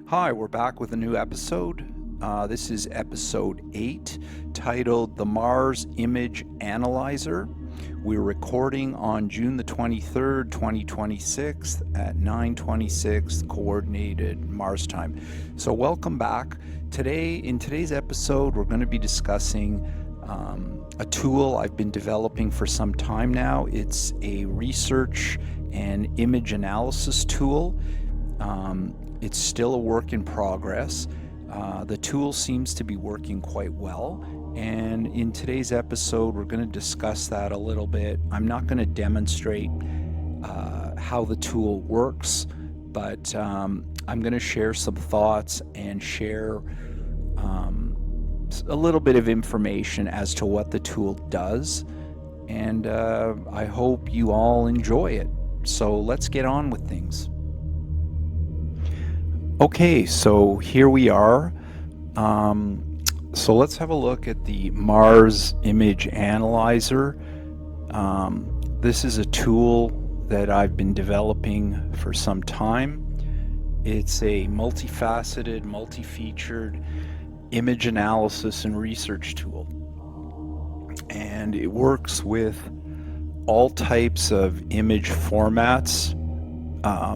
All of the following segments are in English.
Hi, we're back with a new episode. This is episode 8, titled The Mars Image Analyzer. We're recording on June the 23rd, 2026 at 9:26 coordinated Mars time. So welcome back. In today's episode, we're going to be discussing a tool I've been developing for some time now. It's a research and image analysis tool. It's still a work in progress. The tool seems to be working quite well, and in today's episode we're going to discuss that a little bit. I'm not going to demonstrate how the tool works, but I'm going to share some thoughts and share a little bit of information as to what the tool does, and I hope you all enjoy it. So let's get on with things. Okay, so here we are. So let's have a look at the Mars Image Analyzer. This is a tool that I've been developing for some time. It's a multifaceted, multi-featured image analysis and research tool. And it works with all types of image formats,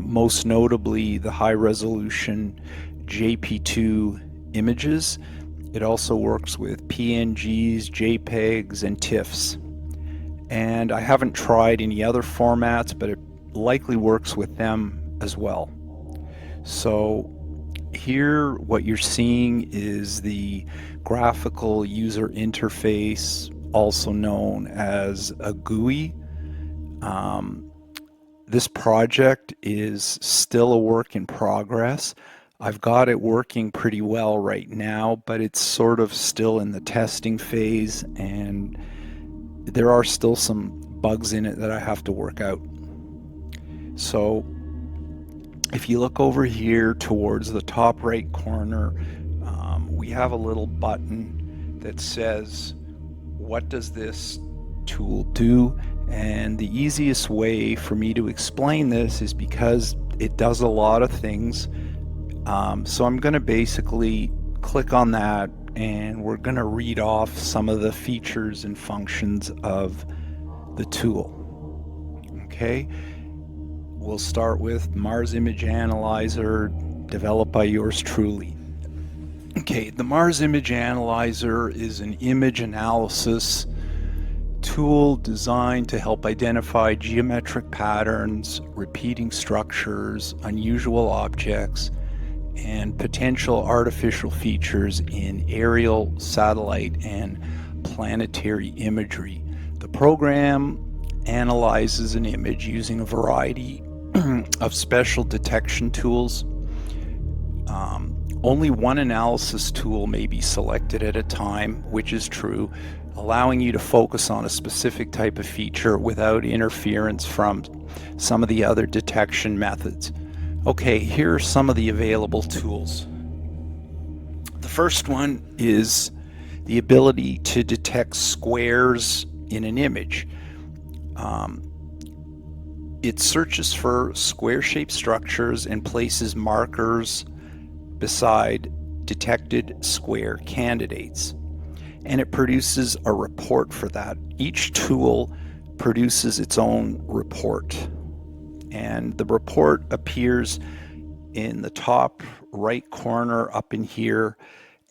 most notably the high-resolution JP2 images. It also works with PNGs, JPEGs, and TIFFs. And I haven't tried any other formats, but it likely works with them as well. So here what you're seeing is the graphical user interface, also known as a GUI. This project is still a work in progress. I've got it working pretty well right now, but it's sort of still in the testing phase, and there are still some bugs in it that I have to work out. So if you look over here towards the top right corner, we have a little button that says, what does this tool do? And the easiest way for me to explain this is because it does a lot of things. So I'm going to basically click on that, and we're going to read off some of the features and functions of the tool. Okay, we'll start with Mars Image Analyzer, developed by yours truly. Okay, the Mars Image Analyzer is an image analysis tool designed to help identify geometric patterns, repeating structures, unusual objects, and potential artificial features in aerial, satellite, and planetary imagery. The program analyzes an image using a variety of special detection tools. Only one analysis tool may be selected at a time, which is true, allowing you to focus on a specific type of feature without interference from some of the other detection methods. Okay, here are some of the available tools. The first one is the ability to detect squares in an image. It searches for square-shaped structures and places markers beside detected square candidates, and it produces a report for that. Each tool produces its own report, and the report appears in the top right corner up in here,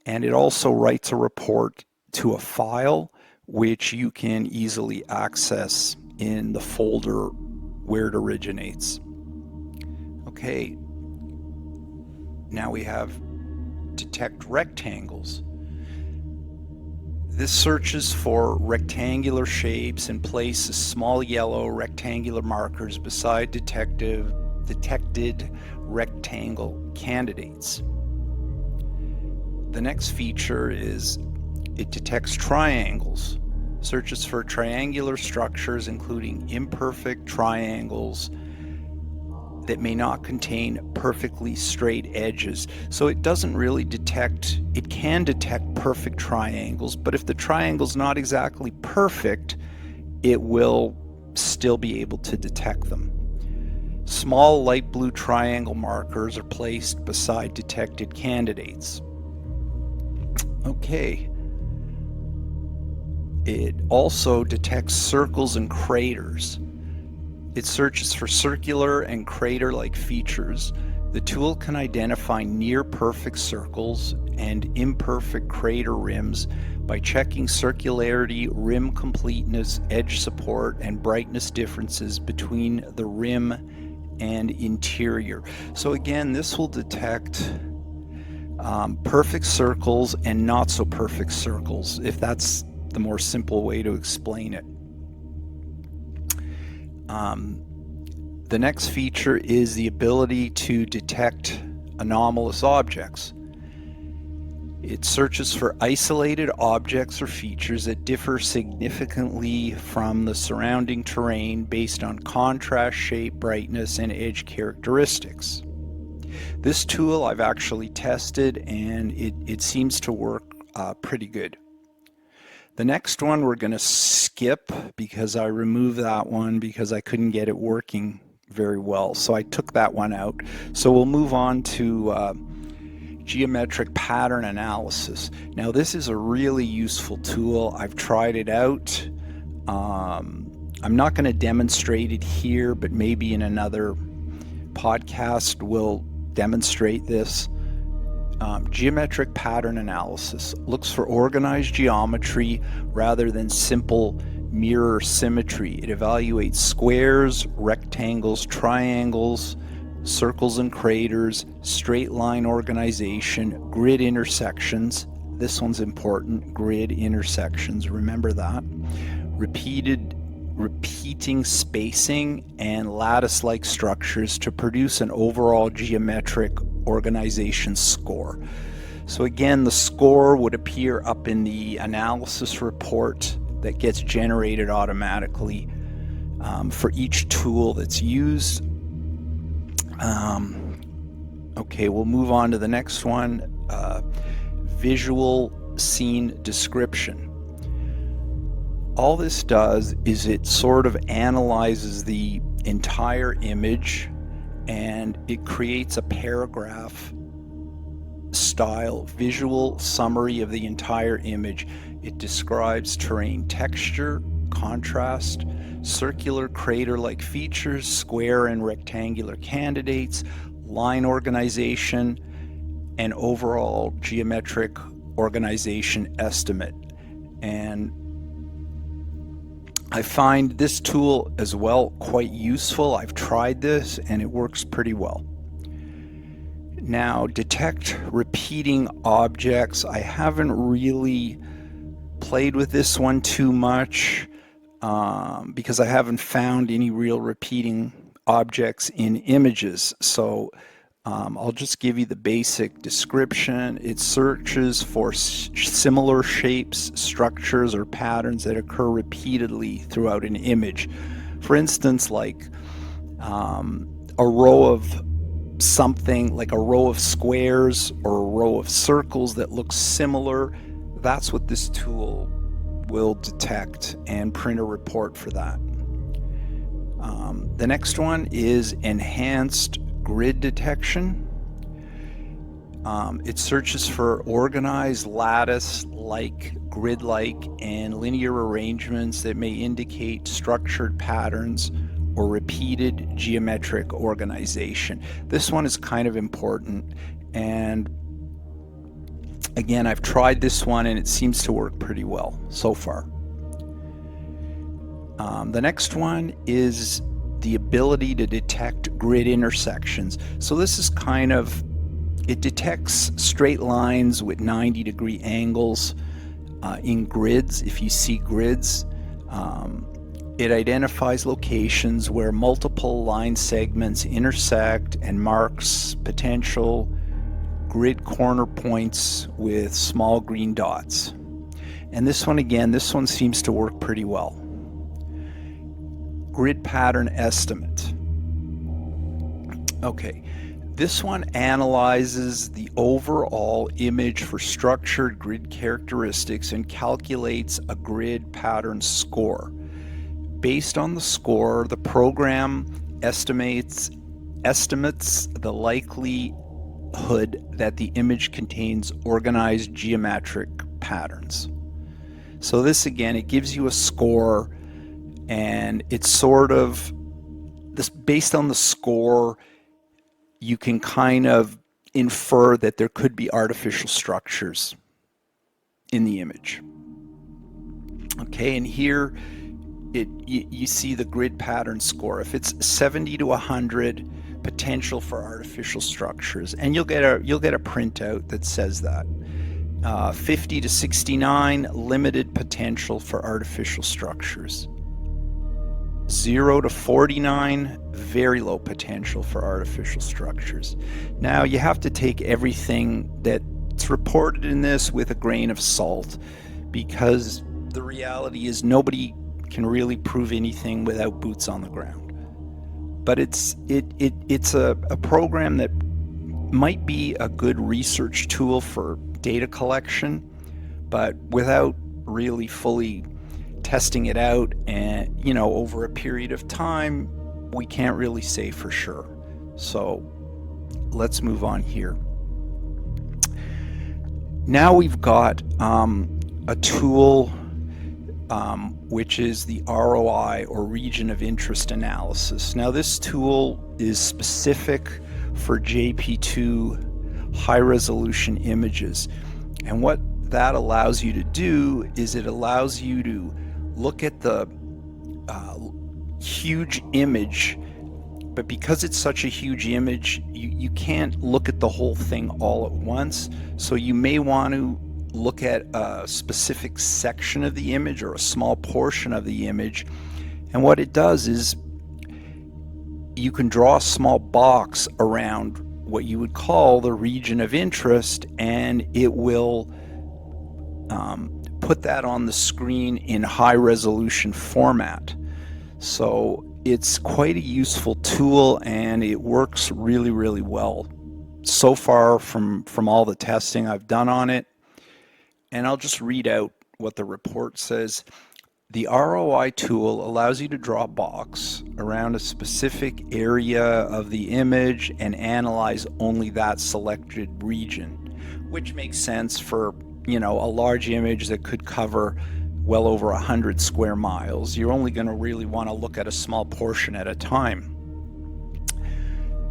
and it also writes a report to a file which you can easily access in the folder where it originates. Okay, now we have detect rectangles. This searches for rectangular shapes and places small yellow rectangular markers beside detected rectangle candidates. The next feature is it detects triangles, searches for triangular structures including imperfect triangles that may not contain perfectly straight edges. So it doesn't really detect, it can detect perfect triangles, but if the triangle's not exactly perfect, it will still be able to detect them. Small light blue triangle markers are placed beside detected candidates. Okay. It also detects circles and craters. It searches for circular and crater-like features. The tool can identify near-perfect circles and imperfect crater rims by checking circularity, rim completeness, edge support, and brightness differences between the rim and interior. So again, this will detect perfect circles and not so perfect circles, if that's the more simple way to explain it. The next feature is the ability to detect anomalous objects. It searches for isolated objects or features that differ significantly from the surrounding terrain based on contrast, shape, brightness, and edge characteristics. This tool I've actually tested, and it seems to work pretty good. The next one we're going to skip because I removed that one because I couldn't get it working very well. So I took that one out. So we'll move on to geometric pattern analysis. Now this is a really useful tool. I've tried it out. I'm not going to demonstrate it here, but maybe in another podcast we'll demonstrate this. Geometric pattern analysis looks for organized geometry rather than simple mirror symmetry. It evaluates squares, rectangles, triangles, circles and craters, straight line organization, grid intersections. This one's important, grid intersections, remember that. Repeating spacing and lattice-like structures to produce an overall geometric organization score. So again, the score would appear up in the analysis report that gets generated automatically for each tool that's used. Okay, we'll move on to the next one, visual scene description. All this does is it sort of analyzes the entire image and it creates a paragraph style visual summary of the entire image. It describes terrain texture, contrast, circular crater-like features, square and rectangular candidates, line organization, and overall geometric organization estimate. And I find this tool as well quite useful. I've tried this and it works pretty well. Now, detect repeating objects. I haven't really played with this one too much because I haven't found any real repeating objects in images. So I'll just give you the basic description. It searches for similar shapes, structures, or patterns that occur repeatedly throughout an image. For instance, like a row of something, like a row of squares or a row of circles that look similar. That's what this tool will detect and print a report for that. The next one is enhanced grid detection. It searches for organized lattice-like, grid-like, and linear arrangements that may indicate structured patterns or repeated geometric organization. This one is kind of important, and again, I've tried this one and it seems to work pretty well so far. The next one is the ability to detect grid intersections. So this is kind of, it detects straight lines with 90-degree angles in grids. If you see grids, it identifies locations where multiple line segments intersect and marks potential grid corner points with small green dots. And this one, again, this one seems to work pretty well. Grid pattern estimate. Okay, this one analyzes the overall image for structured grid characteristics and calculates a grid pattern score. Based on the score, the program estimates estimates the likelihood that the image contains organized geometric patterns. So this, again, it gives you a score, and it's sort of this, based on the score, you can kind of infer that there could be artificial structures in the image. Okay, and here you see the grid pattern score. If it's 70 to 100, potential for artificial structures, and you'll get a printout that says that. 50 to 69, limited potential for artificial structures. 0 to 49, very low potential for artificial structures. Now, you have to take everything that's reported in this with a grain of salt, because the reality is nobody can really prove anything without boots on the ground. But it's a program that might be a good research tool for data collection, but without really fully testing it out and, you know, over a period of time, we can't really say for sure. So let's move on here. Now we've got a tool which is the ROI, or region of interest analysis. Now this tool is specific for JP2 high resolution images, and what that allows you to do is it allows you to look at the huge image, but because it's such a huge image, you can't look at the whole thing all at once. So you may want to look at a specific section of the image or a small portion of the image. And what it does is you can draw a small box around what you would call the region of interest, and it will put that on the screen in high resolution format. So it's quite a useful tool, and it works really, really well so far from all the testing I've done on it. And I'll just read out what the report says. The ROI tool allows you to draw a box around a specific area of the image and analyze only that selected region, which makes sense for, you know, a large image that could cover well over 100 square miles. You're only going to really want to look at a small portion at a time.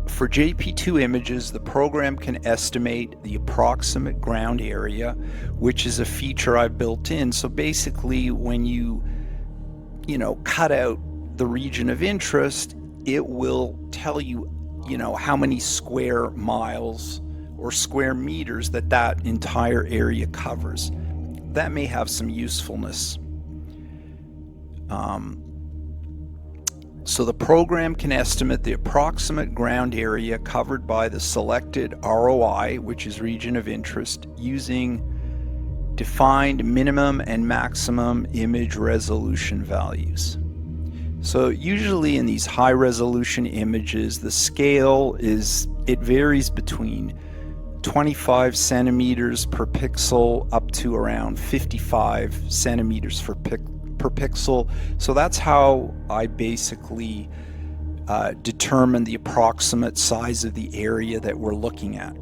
For JP2 images, the program can estimate the approximate ground area, which is a feature I've built in. So basically, when you cut out the region of interest, it will tell you, how many square miles or square meters that entire area covers. That may have some usefulness. So the program can estimate the approximate ground area covered by the selected ROI, which is region of interest, using defined minimum and maximum image resolution values. So usually in these high resolution images, the scale it varies between 25 centimeters per pixel up to around 55 centimeters per pixel. So that's how I basically determine the approximate size of the area that we're looking at.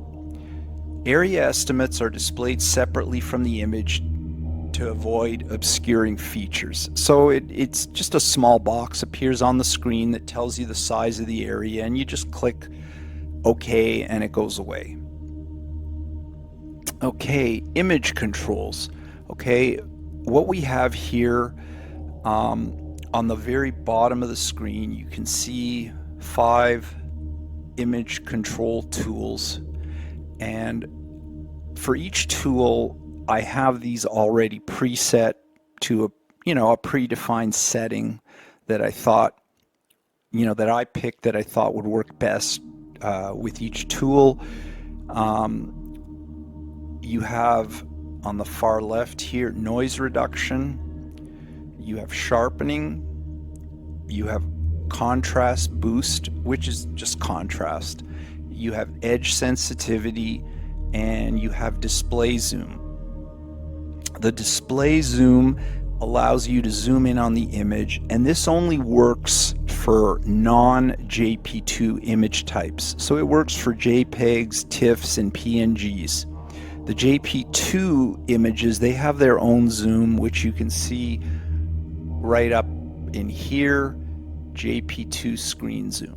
Area estimates are displayed separately from the image to avoid obscuring features. So it's just a small box appears on the screen that tells you the size of the area, and you just click OK and it goes away. Okay, image controls. Okay, what we have here on the very bottom of the screen, you can see 5 image control tools, and for each tool I have these already preset to a predefined setting that I thought that I picked that I thought would work best with each tool. You have on the far left here noise reduction, you have sharpening, you have contrast boost, which is just contrast, you have edge sensitivity, and you have display zoom. The display zoom allows you to zoom in on the image, and this only works for non-JP2 image types. So it works for JPEGs, TIFFs, and PNGs. The JP2 images, they have their own zoom, which you can see right up in here, JP2 screen zoom.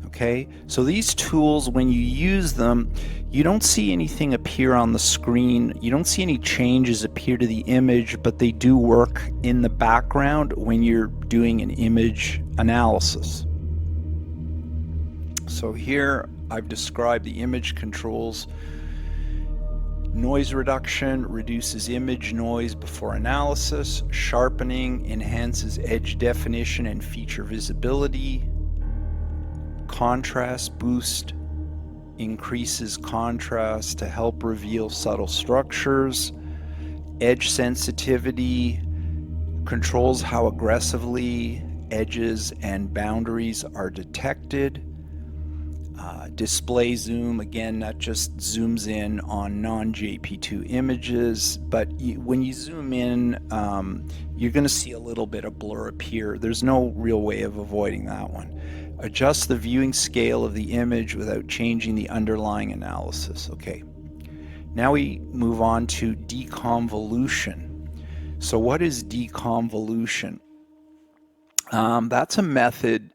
Okay, so these tools, when you use them, you don't see anything appear on the screen. You don't see any changes appear to the image, but they do work in the background when you're doing an image analysis. So here I've described the image controls. Noise reduction reduces image noise before analysis. Sharpening enhances edge definition and feature visibility. Contrast boost increases contrast to help reveal subtle structures. Edge sensitivity controls how aggressively edges and boundaries are detected. Display zoom, again, that just zooms in on non-JP2 images, but when you zoom in, you're going to see a little bit of blur appear. There's no real way of avoiding that one. Adjust the viewing scale of the image without changing the underlying analysis. Okay, now we move on to deconvolution. So what is deconvolution? That's a method.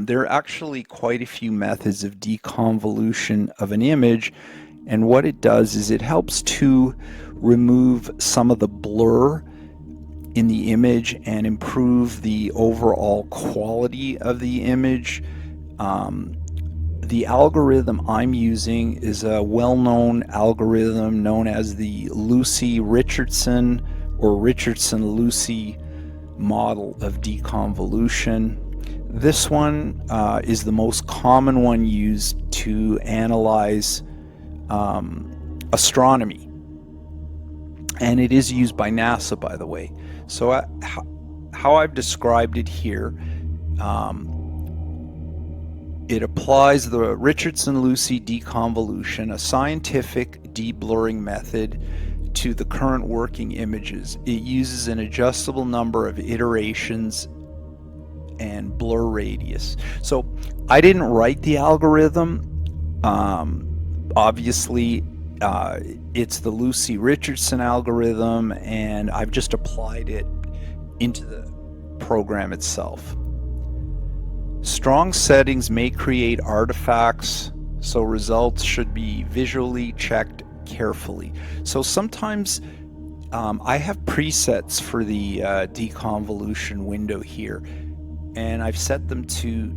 There are actually quite a few methods of deconvolution of an image, and what it does is it helps to remove some of the blur in the image and improve the overall quality of the image. The algorithm I'm using is a well-known algorithm known as the Lucey-Richardson or Richardson-Lucey model of deconvolution. This one is the most common one used to analyze astronomy, and it is used by NASA, by the way. So how I've described it here, it applies the Richardson-Lucey deconvolution, a scientific deblurring method, to the current working images. It uses an adjustable number of iterations and blur radius. So I didn't write the algorithm. Obviously, it's the Lucey-Richardson algorithm, and I've just applied it into the program itself. Strong settings may create artifacts, so results should be visually checked carefully. So sometimes I have presets for the deconvolution window here, and I've set them to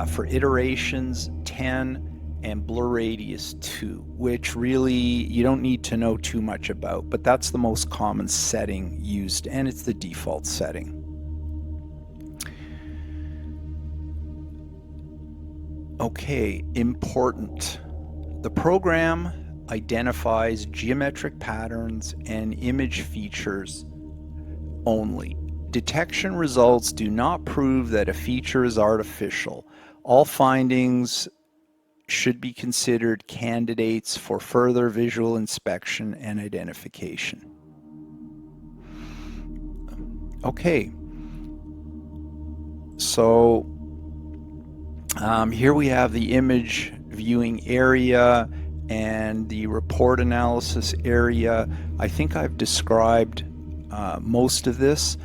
for iterations 10 and blur radius 2, which really you don't need to know too much about, but that's the most common setting used, and it's the default setting. Okay, important. The program identifies geometric patterns and image features only. Detection results do not prove that a feature is artificial. All findings should be considered candidates for further visual inspection and identification. Okay, so here we have the image viewing area and the report analysis area. I think I've described most of this.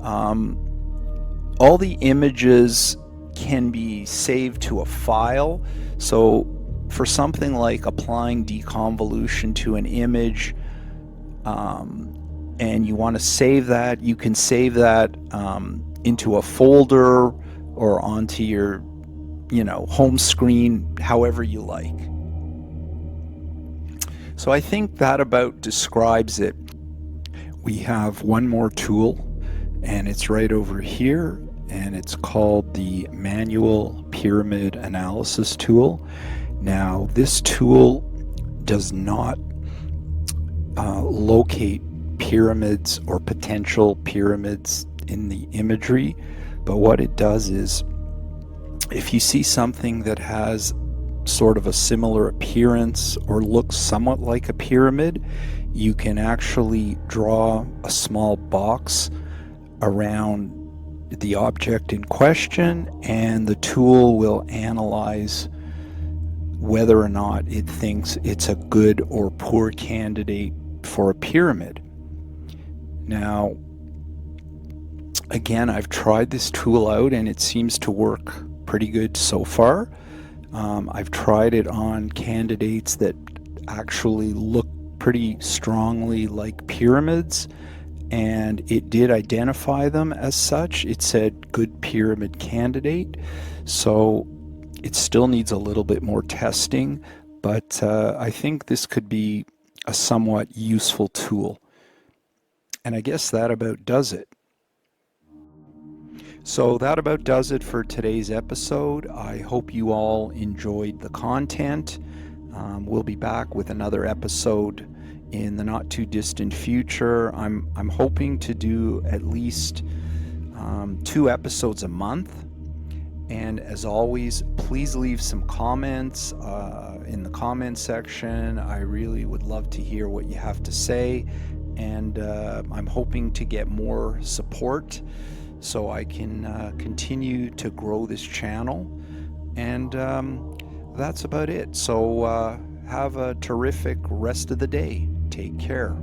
All the images can be saved to a file. So for something like applying deconvolution to an image, and you want to save that, you can save that into a folder or onto your home screen, however you like. So I think that about describes it. We have one more tool, and it's right over here, and it's called the Manual Pyramid Analysis tool. Now, this tool does not locate pyramids or potential pyramids in the imagery, but what it does is, if you see something that has sort of a similar appearance or looks somewhat like a pyramid, you can actually draw a small box around the object in question, and the tool will analyze whether or not it thinks it's a good or poor candidate for a pyramid. Now, again, I've tried this tool out and it seems to work pretty good so far. I've tried it on candidates that actually look pretty strongly like pyramids, and it did identify them as such. It said good pyramid candidate. So it still needs a little bit more testing, but I think this could be a somewhat useful tool. And I guess that about does it. So that about does it for today's episode. I hope you all enjoyed the content. We'll be back with another episode in the not too distant future. I'm hoping to do at least 2 episodes a month. And as always, please leave some comments in the comment section. I really would love to hear what you have to say. And I'm hoping to get more support so I can continue to grow this channel. And that's about it. So have a terrific rest of the day. Take care.